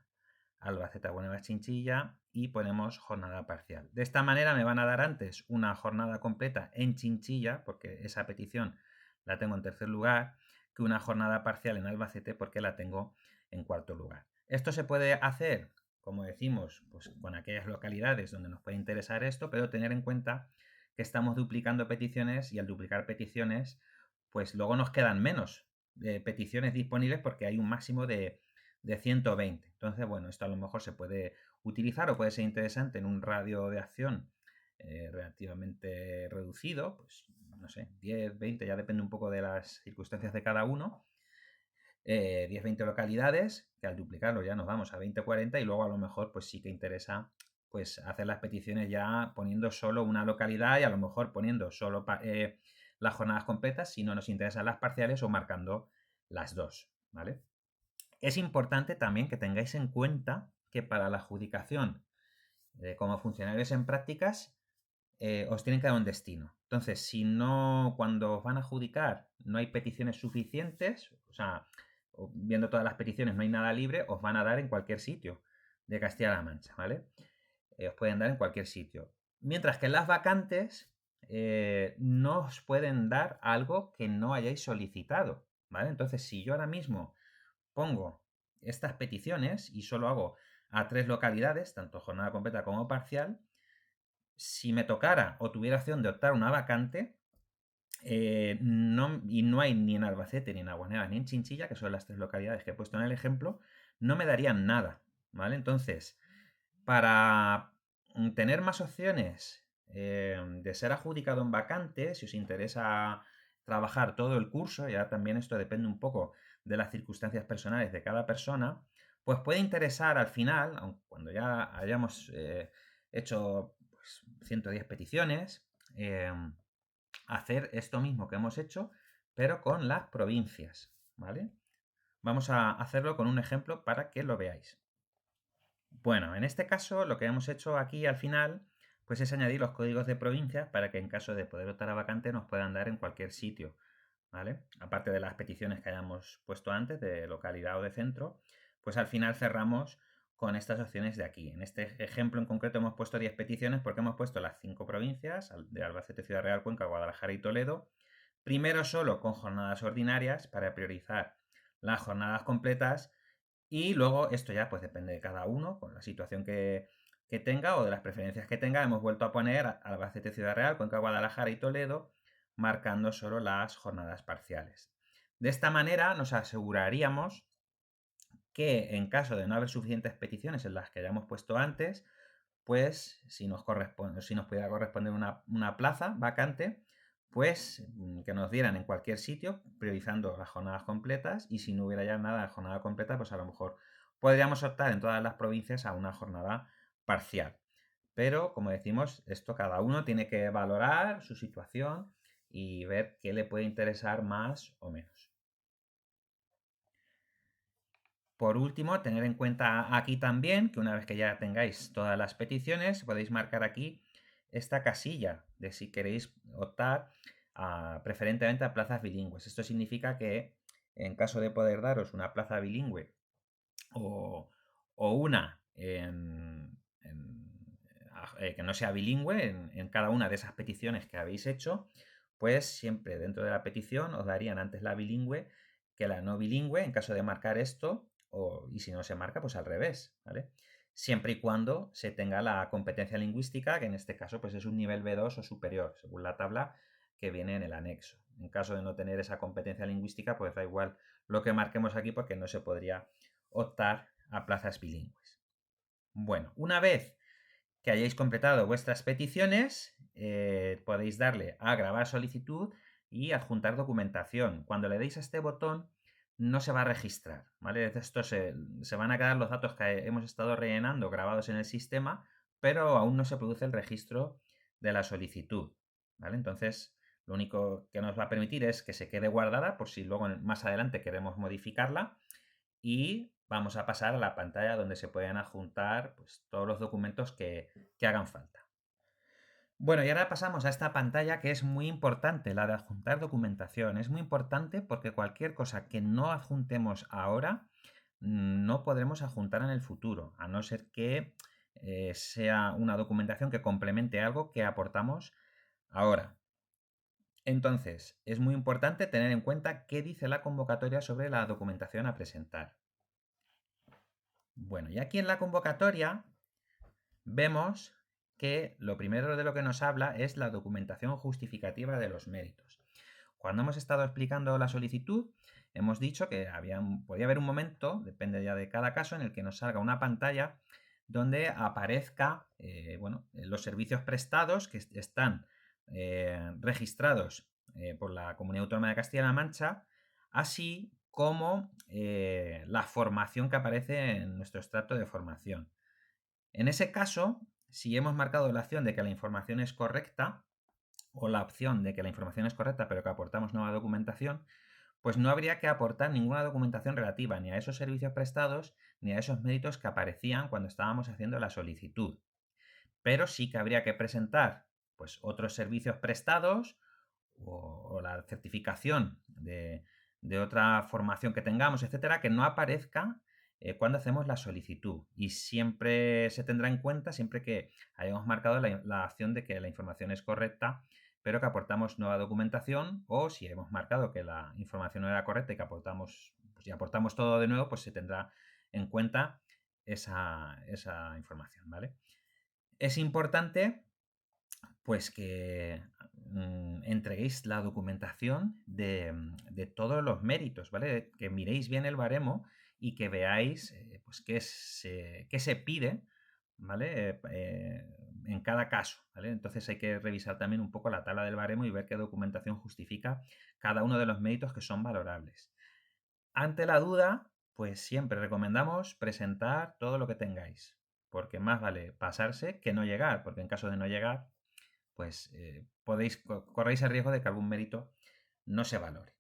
Albacete, Aguas Nuevas, Chinchilla y ponemos jornada parcial. De esta manera me van a dar antes una jornada completa en Chinchilla, porque esa petición la tengo en tercer lugar, que una jornada parcial en Albacete, porque la tengo en cuarto lugar. Esto se puede hacer, como decimos, pues con aquellas localidades donde nos puede interesar esto, pero tener en cuenta que estamos duplicando peticiones y al duplicar peticiones, pues luego nos quedan menos peticiones disponibles porque hay un máximo de 120. Entonces, bueno, esto a lo mejor se puede utilizar o puede ser interesante en un radio de acción relativamente reducido, pues no sé, 10, 20, ya depende un poco de las circunstancias de cada uno. 10, 20 localidades, que al duplicarlo ya nos vamos a 20, 40 y luego a lo mejor pues sí que interesa pues hacer las peticiones ya poniendo solo una localidad y a lo mejor poniendo solo las jornadas completas si no nos interesan las parciales o marcando las dos, ¿vale? Es importante también que tengáis en cuenta que para la adjudicación como funcionarios en prácticas os tienen que dar un destino. Entonces, si no, cuando os van a adjudicar no hay peticiones suficientes, o sea, viendo todas las peticiones no hay nada libre, os van a dar en cualquier sitio de Castilla-La Mancha, ¿vale? Os pueden dar en cualquier sitio. Mientras que en las vacantes no os pueden dar algo que no hayáis solicitado, ¿vale? Entonces, si yo ahora mismo pongo estas peticiones y solo hago a 3 localidades, tanto jornada completa como parcial, si me tocara o tuviera opción de optar una vacante, no hay ni en Albacete, ni en Aguas Nuevas, ni en Chinchilla, que son las 3 localidades que he puesto en el ejemplo, no me darían nada, ¿vale? Entonces, para tener más opciones de ser adjudicado en vacante, si os interesa trabajar todo el curso, ya también esto depende un poco de las circunstancias personales de cada persona, pues puede interesar al final, cuando ya hayamos hecho pues, 110 peticiones, hacer esto mismo que hemos hecho, pero con las provincias, ¿vale? Vamos a hacerlo con un ejemplo para que lo veáis. Bueno, en este caso lo que hemos hecho aquí al final pues es añadir los códigos de provincia para que en caso de poder optar a vacante nos puedan dar en cualquier sitio, ¿vale? Aparte de las peticiones que hayamos puesto antes de localidad o de centro, pues al final cerramos con estas opciones de aquí. En este ejemplo en concreto hemos puesto 10 peticiones porque hemos puesto las 5 provincias de Albacete, Ciudad Real, Cuenca, Guadalajara y Toledo. Primero solo con jornadas ordinarias para priorizar las jornadas completas y luego esto ya pues depende de cada uno, con la situación que tenga o de las preferencias que tenga. Hemos vuelto a poner Albacete, Ciudad Real, Cuenca, Guadalajara y Toledo, marcando solo las jornadas parciales. De esta manera nos aseguraríamos que en caso de no haber suficientes peticiones en las que hayamos puesto antes, pues si nos pudiera corresponder una plaza vacante, pues que nos dieran en cualquier sitio, priorizando las jornadas completas, y si no hubiera ya nada de jornada completa, pues a lo mejor podríamos optar en todas las provincias a una jornada parcial. Pero, como decimos, esto cada uno tiene que valorar su situación y ver qué le puede interesar más o menos. Por último, tener en cuenta aquí también que una vez que ya tengáis todas las peticiones, podéis marcar aquí esta casilla de si queréis optar preferentemente a plazas bilingües. Esto significa que en caso de poder daros una plaza bilingüe o una que no sea bilingüe en cada una de esas peticiones que habéis hecho, pues siempre dentro de la petición os darían antes la bilingüe que la no bilingüe en caso de marcar esto, y si no se marca, pues al revés, ¿vale? Siempre y cuando se tenga la competencia lingüística, que en este caso pues es un nivel B2 o superior, según la tabla que viene en el anexo. En caso de no tener esa competencia lingüística, pues da igual lo que marquemos aquí porque no se podría optar a plazas bilingües. Bueno, una vez que hayáis completado vuestras peticiones, podéis darle a grabar solicitud y adjuntar documentación. Cuando le deis a este botón, no se va a registrar, ¿vale? Esto se van a quedar los datos que hemos estado rellenando grabados en el sistema, pero aún no se produce el registro de la solicitud, ¿vale? Entonces, lo único que nos va a permitir es que se quede guardada por si luego más adelante queremos modificarla, y vamos a pasar a la pantalla donde se pueden adjuntar pues, todos los documentos que hagan falta. Bueno, y ahora pasamos a esta pantalla que es muy importante, la de adjuntar documentación. Es muy importante porque cualquier cosa que no adjuntemos ahora no podremos adjuntar en el futuro, a no ser que sea una documentación que complemente algo que aportamos ahora. Entonces, es muy importante tener en cuenta qué dice la convocatoria sobre la documentación a presentar. Bueno, y aquí en la convocatoria vemos que lo primero de lo que nos habla es la documentación justificativa de los méritos. Cuando hemos estado explicando la solicitud, hemos dicho que podía haber un momento, depende ya de cada caso, en el que nos salga una pantalla donde aparezca los servicios prestados que están registrados por la Comunidad Autónoma de Castilla-La Mancha, así como la formación que aparece en nuestro extracto de formación. En ese caso, si hemos marcado la opción de que la información es correcta, o la opción de que la información es correcta pero que aportamos nueva documentación, pues no habría que aportar ninguna documentación relativa ni a esos servicios prestados ni a esos méritos que aparecían cuando estábamos haciendo la solicitud. Pero sí que habría que presentar pues, otros servicios prestados o la certificación de otra formación que tengamos, etcétera, que no aparezca cuando hacemos la solicitud. Y siempre se tendrá en cuenta, siempre que hayamos marcado la opción de que la información es correcta, pero que aportamos nueva documentación, o si hemos marcado que la información no era correcta y que aportamos, pues si aportamos todo de nuevo, pues se tendrá en cuenta esa información, ¿vale? Es importante pues que entreguéis la documentación de todos los méritos, ¿vale? Que miréis bien el baremo y que veáis pues qué se pide, ¿vale? En cada caso, ¿vale? Entonces hay que revisar también un poco la tabla del baremo y ver qué documentación justifica cada uno de los méritos que son valorables. Ante la duda, pues siempre recomendamos presentar todo lo que tengáis, porque más vale pasarse que no llegar, porque en caso de no llegar, pues corréis el riesgo de que algún mérito no se valore.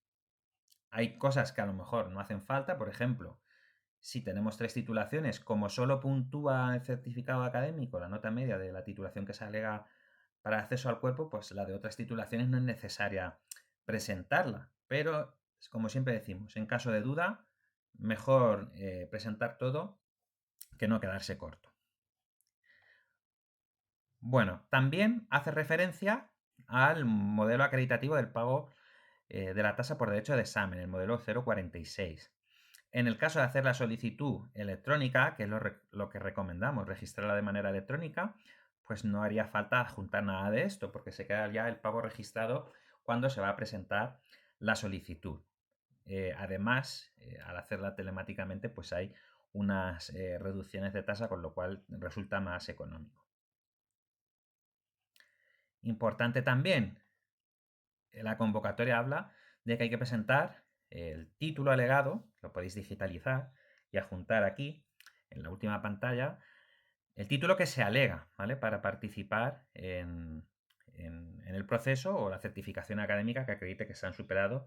Hay cosas que a lo mejor no hacen falta, por ejemplo, Si tenemos 3 titulaciones, como solo puntúa el certificado académico, la nota media de la titulación que se alega para acceso al cuerpo, pues la de otras titulaciones no es necesaria presentarla. Pero, como siempre decimos, en caso de duda, mejor presentar todo que no quedarse corto. Bueno, también hace referencia al modelo acreditativo del pago de la tasa por derecho de examen, el modelo 046. En el caso de hacer la solicitud electrónica, que es lo que recomendamos, registrarla de manera electrónica, pues no haría falta adjuntar nada de esto, porque se queda ya el pago registrado cuando se va a presentar la solicitud. Además, al hacerla telemáticamente, pues hay unas reducciones de tasa, con lo cual resulta más económico. Importante también, la convocatoria habla de que hay que presentar el título alegado, lo podéis digitalizar y adjuntar aquí, en la última pantalla, el título que se alega, ¿vale? Para participar en el proceso o la certificación académica que acredite que se han superado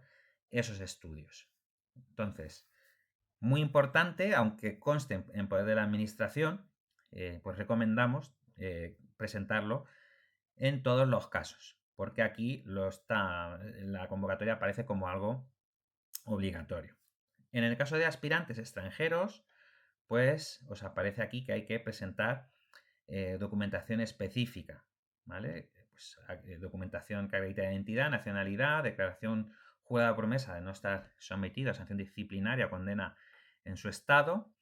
esos estudios. Entonces, muy importante, aunque conste en poder de la administración, pues recomendamos presentarlo en todos los casos, porque aquí la convocatoria aparece como algo obligatorio. En el caso de aspirantes extranjeros, pues os aparece aquí que hay que presentar documentación específica, ¿vale? Pues, documentación que acredite identidad, nacionalidad, declaración jurada promesa de no estar sometido a sanción disciplinaria o condena en su estado.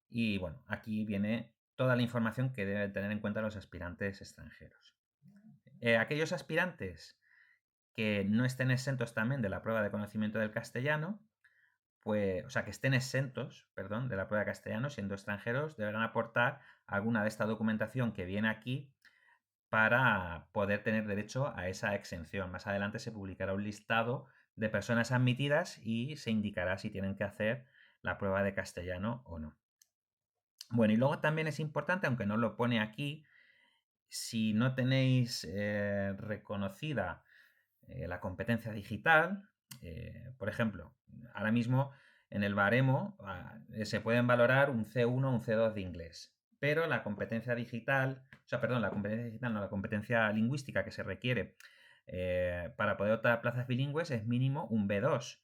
Y bueno, aquí viene toda la información que deben tener en cuenta los aspirantes extranjeros. Aquellos aspirantes que no estén exentos también de la prueba de conocimiento del castellano, pues, o sea, que estén exentos, perdón, de la prueba de castellano, siendo extranjeros, deberán aportar alguna de esta documentación que viene aquí para poder tener derecho a esa exención. Más adelante se publicará un listado de personas admitidas y se indicará si tienen que hacer la prueba de castellano o no. Bueno, y luego también es importante, aunque no lo pone aquí, si no tenéis reconocida la competencia digital, por ejemplo, ahora mismo en el baremo se pueden valorar un C1 o un C2 de inglés, pero la competencia digital, o sea, perdón, la competencia digital, no, la competencia lingüística que se requiere para poder optar a plazas bilingües es mínimo un B2.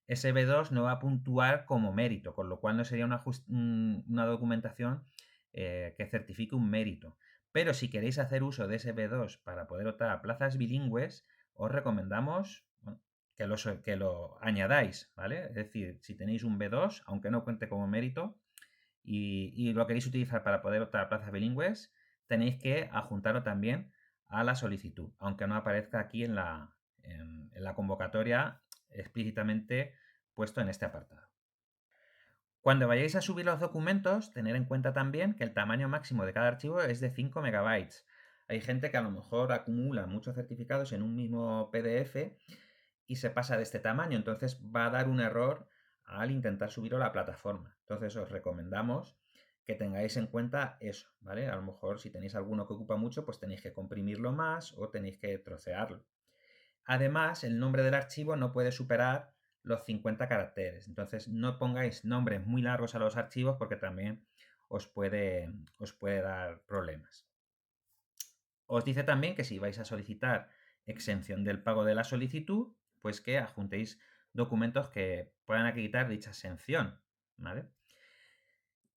Ese B2 no va a puntuar como mérito, con lo cual no sería una documentación que certifique un mérito. Pero si queréis hacer uso de ese B2 para poder optar a plazas bilingües, os recomendamos que lo añadáis, ¿vale? Es decir, si tenéis un B2, aunque no cuente como mérito, y lo queréis utilizar para poder optar a plazas bilingües, tenéis que adjuntarlo también a la solicitud, aunque no aparezca aquí en la convocatoria explícitamente puesto en este apartado. Cuando vayáis a subir los documentos, tener en cuenta también que el tamaño máximo de cada archivo es de 5 megabytes. Hay gente que a lo mejor acumula muchos certificados en un mismo PDF y se pasa de este tamaño, entonces va a dar un error al intentar subirlo a la plataforma. Entonces os recomendamos que tengáis en cuenta eso, ¿vale? A lo mejor si tenéis alguno que ocupa mucho, pues tenéis que comprimirlo más o tenéis que trocearlo. Además, el nombre del archivo no puede superar los 50 caracteres. Entonces, no pongáis nombres muy largos a los archivos porque también os puede dar problemas. Os dice también que si vais a solicitar exención del pago de la solicitud, pues que adjuntéis documentos que puedan acreditar dicha exención, ¿vale?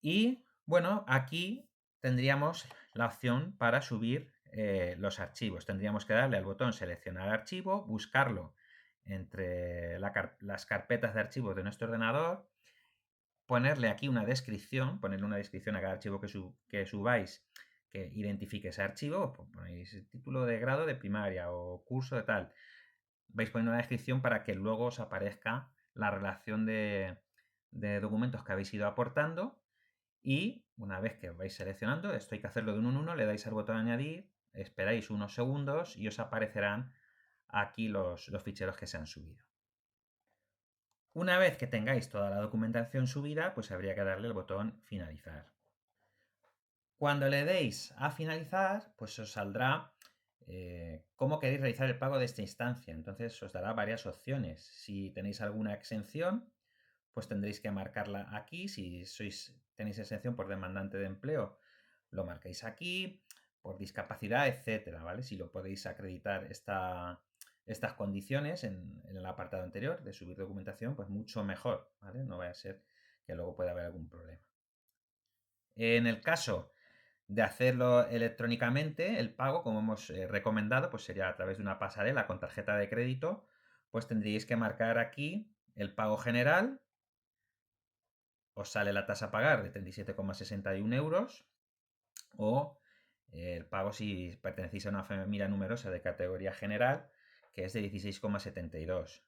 Y bueno, aquí tendríamos la opción para subir los archivos. Tendríamos que darle al botón seleccionar archivo, buscarlo entre las carpetas de archivos de nuestro ordenador, ponerle aquí una descripción, ponerle una descripción a cada archivo que subáis que identifique ese archivo, pues ponéis título de grado de primaria o curso de tal. Vais poniendo una descripción para que luego os aparezca la relación de documentos que habéis ido aportando y una vez que vais seleccionando, esto hay que hacerlo de uno en uno, le dais al botón añadir, esperáis unos segundos y os aparecerán aquí los ficheros que se han subido. Una vez que tengáis toda la documentación subida, pues habría que darle el botón finalizar. Cuando le deis a finalizar, pues os saldrá cómo queréis realizar el pago de esta instancia. Entonces os dará varias opciones. Si tenéis alguna exención, pues tendréis que marcarla aquí. Si tenéis exención por demandante de empleo, lo marcáis aquí, por discapacidad, etcétera, ¿vale? Si lo podéis acreditar estas condiciones en el apartado anterior de subir documentación, pues mucho mejor, ¿vale? No vaya a ser que luego pueda haber algún problema. En el caso de hacerlo electrónicamente, el pago, como hemos recomendado, pues sería a través de una pasarela con tarjeta de crédito, pues tendríais que marcar aquí el pago general, os sale la tasa a pagar de 37,61 euros, o el pago si pertenecéis a una familia numerosa de categoría general, que es de 16,72.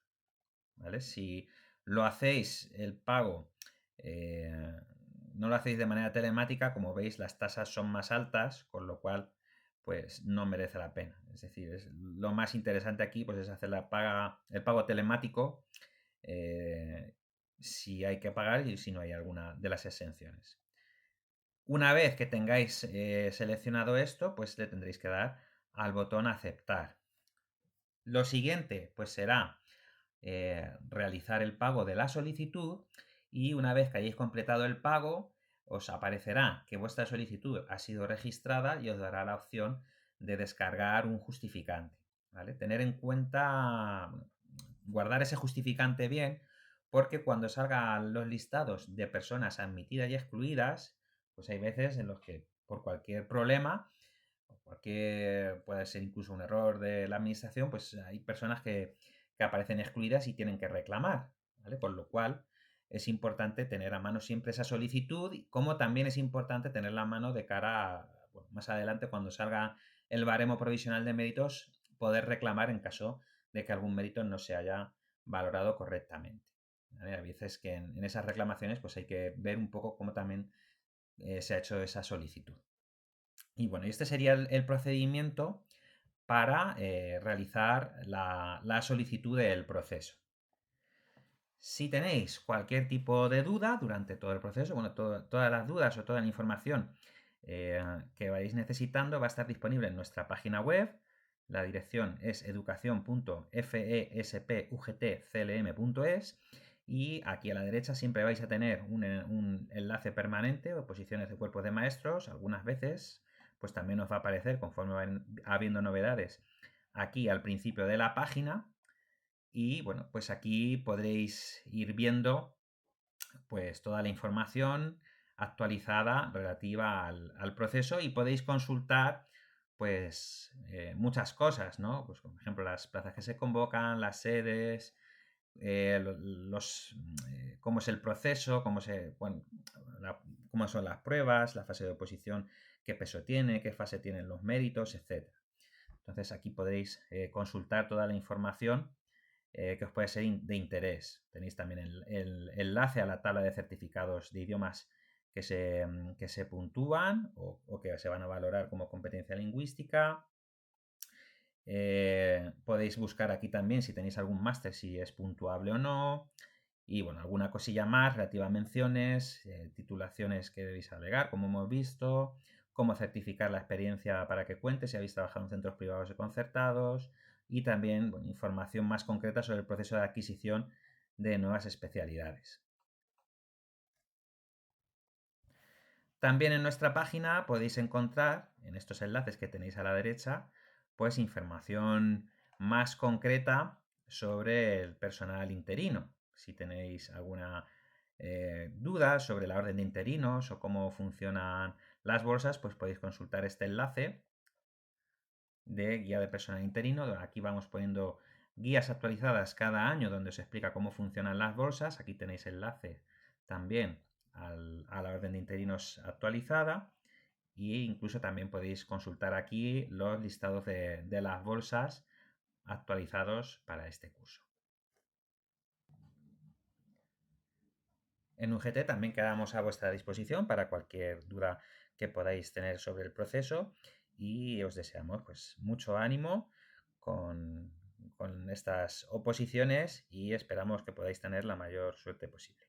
¿Vale? Si lo hacéis, el pago, no lo hacéis de manera telemática, como veis, las tasas son más altas, con lo cual, pues no merece la pena. Es decir, lo más interesante aquí pues, es hacer el pago telemático si hay que pagar y si no hay alguna de las exenciones. Una vez que tengáis seleccionado esto, pues le tendréis que dar al botón aceptar. Lo siguiente, pues será realizar el pago de la solicitud, y una vez que hayáis completado el pago, os aparecerá que vuestra solicitud ha sido registrada y os dará la opción de descargar un justificante. ¿Vale? Tener en cuenta, guardar ese justificante bien, porque cuando salgan los listados de personas admitidas y excluidas, pues hay veces en los que por cualquier problema, puede ser incluso un error de la administración, pues hay personas que aparecen excluidas y tienen que reclamar, ¿vale? Con lo cual es importante tener a mano siempre esa solicitud, como también es importante tenerla a mano de cara a, bueno, más adelante cuando salga el baremo provisional de méritos, poder reclamar en caso de que algún mérito no se haya valorado correctamente. ¿Vale? A veces que en esas reclamaciones pues hay que ver un poco cómo también se ha hecho esa solicitud. Y bueno, este sería el procedimiento para realizar la solicitud del proceso. Si tenéis cualquier tipo de duda durante todo el proceso, bueno, todas las dudas o toda la información que vais necesitando va a estar disponible en nuestra página web. La dirección es educación.fespugtclm.es, y aquí a la derecha siempre vais a tener un enlace permanente o posiciones de cuerpos de maestros. Algunas veces pues también os va a aparecer conforme van habiendo novedades aquí al principio de la página. Y bueno, pues aquí podréis ir viendo pues toda la información actualizada relativa al proceso, y podéis consultar pues muchas cosas, ¿no? Pues por ejemplo las plazas que se convocan, las sedes, cómo es el proceso, bueno, cómo son las pruebas, la fase de oposición, qué peso tiene, qué fase tienen los méritos, etc. Entonces aquí podéis consultar toda la información que os puede ser de interés. Tenéis también el enlace a la tabla de certificados de idiomas que se puntúan o que se van a valorar como competencia lingüística. Podéis buscar aquí también si tenéis algún máster, si es puntuable o no. Y bueno, alguna cosilla más relativa a menciones, titulaciones que debéis alegar, como hemos visto, cómo certificar la experiencia para que cuente si habéis trabajado en centros privados y concertados, y también bueno, información más concreta sobre el proceso de adquisición de nuevas especialidades. También en nuestra página podéis encontrar, en estos enlaces que tenéis a la derecha, pues información más concreta sobre el personal interino. Si tenéis alguna duda sobre la orden de interinos o cómo funcionan las bolsas, pues podéis consultar este enlace de guía de personal interino. Aquí vamos poniendo guías actualizadas cada año donde os explica cómo funcionan las bolsas. Aquí tenéis enlace también a la orden de interinos actualizada, e incluso también podéis consultar aquí los listados de las bolsas actualizados para este curso. En UGT también quedamos a vuestra disposición para cualquier duda que podáis tener sobre el proceso, y os deseamos pues mucho ánimo con estas oposiciones y esperamos que podáis tener la mayor suerte posible.